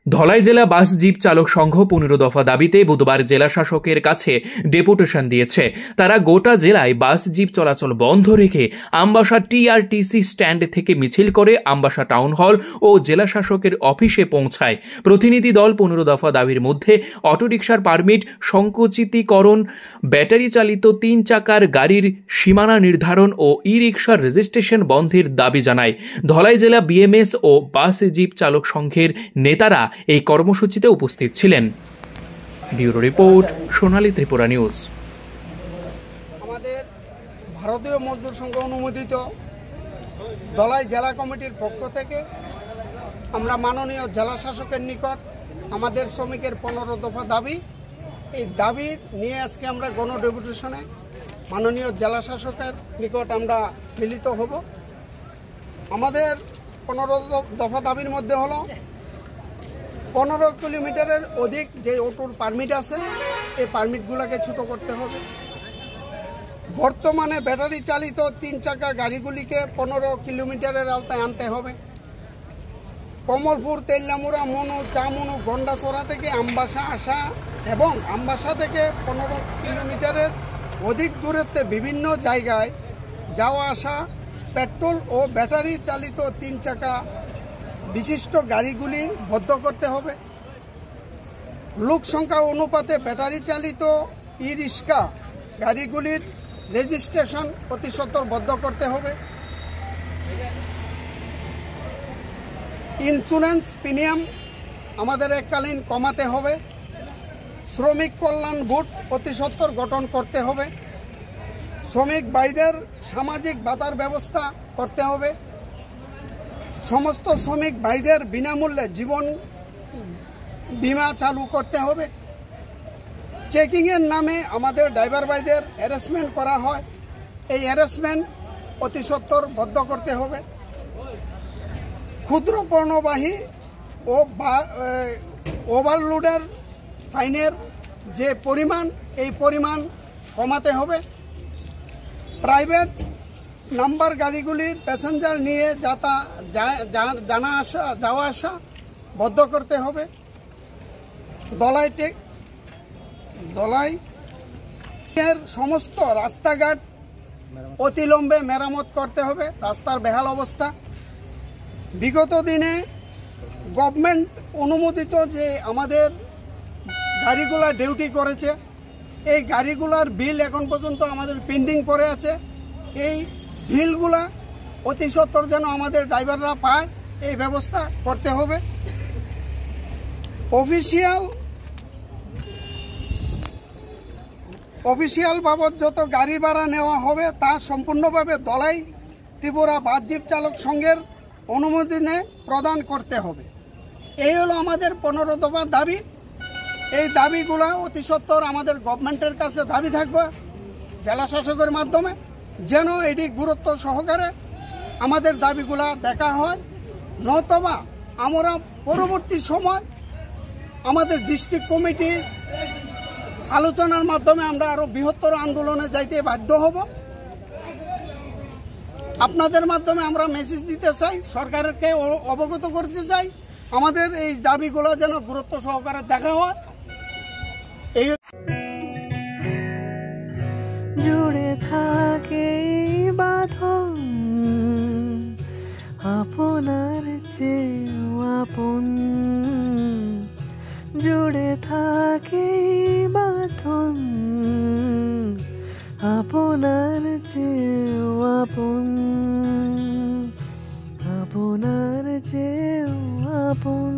ধলাই জেলা বাস জিপ চালক সংঘ 15 দফা দাবিতে বুধবার জেলা শাসকের কাছে ডেপুটেশন দিয়েছে। তারা গোটা জেলায় বাস জিপ চলাচল বন্ধ রেখে আমবাসা টিআরটিসি স্ট্যান্ড থেকে মিছিল করে আমবাসা টাউন হল ও জেলা শাসকের অফিসে পৌঁছায়। প্রতিনিধি দল 15 দফা দাবির মধ্যে অটোরিকশার পারমিট সংকুচিতকরণ, ব্যাটারি চালিত 3 চাকার গাড়ির সীমানা নির্ধারণ ও ই রিকশার রেজিস্ট্রেশন বন্ধের দাবি জানায়। ধলাই জেলা বিএমএস ও বাস জিপ চালক সংঘের নেতারা এই কর্মসূচিতে উপস্থিত ছিলেন। ব্যুরো রিপোর্ট, সোনালী ত্রিপুরা নিউজ। আমাদের ভারতীয় মজদুর সংঘ অনুমোদিত ধলাই জেলা কমিটির পক্ষ থেকে আমরা মাননীয় জেলা শাসকের নিকট আমাদের শ্রমিকের 15 দফা দাবি, এই দাবি নিয়ে আজকে আমরা গণ ডেপুটেশনে মাননীয় জেলা শাসকের নিকট আমরা মিলিত হব। আমাদের 15 দফা দাবির মধ্যে হলো 15 কিলোমিটারের অধিক যে অটোর পারমিট আছে এই পারমিটগুলোকে ছোট করতে হবে। বর্তমানে ব্যাটারি চালিত 3 চাকা গাড়িগুলিকে 15 কিলোমিটারের আওতায় আনতে হবে। কমলপুর, তেল্লামুড়া, মনু, চামুনু, গন্ডাছড়া থেকে আমবাসা আসা এবং আমবাসা থেকে 15 কিলোমিটারের অধিক দূরত্বে বিভিন্ন জায়গায় যাওয়া আসা পেট্রোল ও ব্যাটারি চালিত 3 চাকা বিশিষ্ট গাড়িগুলি বন্ধ করতে হবে। লোক সংখ্যা অনুপাতে ব্যাটারি চালিত ই রিক্সা গাড়িগুলির রেজিস্ট্রেশন অতি সত্বর বন্ধ করতে হবে। ইন্স্যুরেন্স প্রিমিয়াম আমাদের এককালীন কমাতে হবে। শ্রমিক কল্যাণ বোর্ড অতি সত্বর গঠন করতে হবে। শ্রমিক ভাইদের সামাজিক ভাতার ব্যবস্থা করতে হবে। সমস্ত শ্রমিক ভাইদের বিনামূল্যে জীবন বীমা চালু করতে হবে। চেকিংয়ের নামে আমাদের ড্রাইভার ভাইদের হ্যারাসমেন্ট করা হয়, এই হ্যারাসমেন্ট অতি সত্বর বন্ধ করতে হবে। ক্ষুদ্র পণ্যবাহী ও ওভারলোডের ফাইনের যে পরিমাণ, এই পরিমাণ কমাতে হবে। প্রাইভেট নাম্বার গাড়িগুলির প্যাসেঞ্জার নিয়ে যাওয়া আসা বন্ধ করতে হবে। ধলাই এর সমস্ত রাস্তাঘাট অতিলম্বে মেরামত করতে হবে। রাস্তার বেহাল অবস্থা। বিগত দিনে গভর্নমেন্ট অনুমোদিত যে আমাদের গাড়িগুলা ডিউটি করেছে, এই গাড়িগুলার বিল এখন পর্যন্ত আমাদের পেন্ডিং পড়ে আছে। এই বিলগুলা অতি সত্বর যেন আমাদের ড্রাইভাররা পায়, এই ব্যবস্থা করতে হবে। অফিসিয়াল বাবদ যত গাড়ি ভাড়া নেওয়া হবে তা সম্পূর্ণভাবে ধলাই ত্রিপুরা বাস জিপ চালক সংঘের অনুমোদনে প্রদান করতে হবে। এই হলো আমাদের 15 দফা দাবি। এই দাবিগুলো অতি সত্বর আমাদের গভর্নমেন্টের কাছে দাবি থাকবে জেলা শাসকের মাধ্যমে, যেন এটি গুরুত্ব সহকারে আমাদের দাবিগুলা দেখা হয়। নতবা আমরা পরবর্তী সময় আমাদের ডিস্ট্রিক্ট কমিটির আলোচনার মাধ্যমে আমরা আরো বৃহত্তর আন্দোলনে যাইতে বাধ্য হব। আপনাদের মাধ্যমে আমরা মেসেজ দিতে চাই, সরকারকে অবগত করতে চাই, আমাদের এই দাবিগুলো যেন গুরুত্ব সহকারে দেখা হয়। এই জুড়ে থাকে বাঁধন আপনার চেয়েও আপন, জুড়ে থাকে বাঁধন আপনার চেয়েও আপন, আপনার চেয়েও আপন।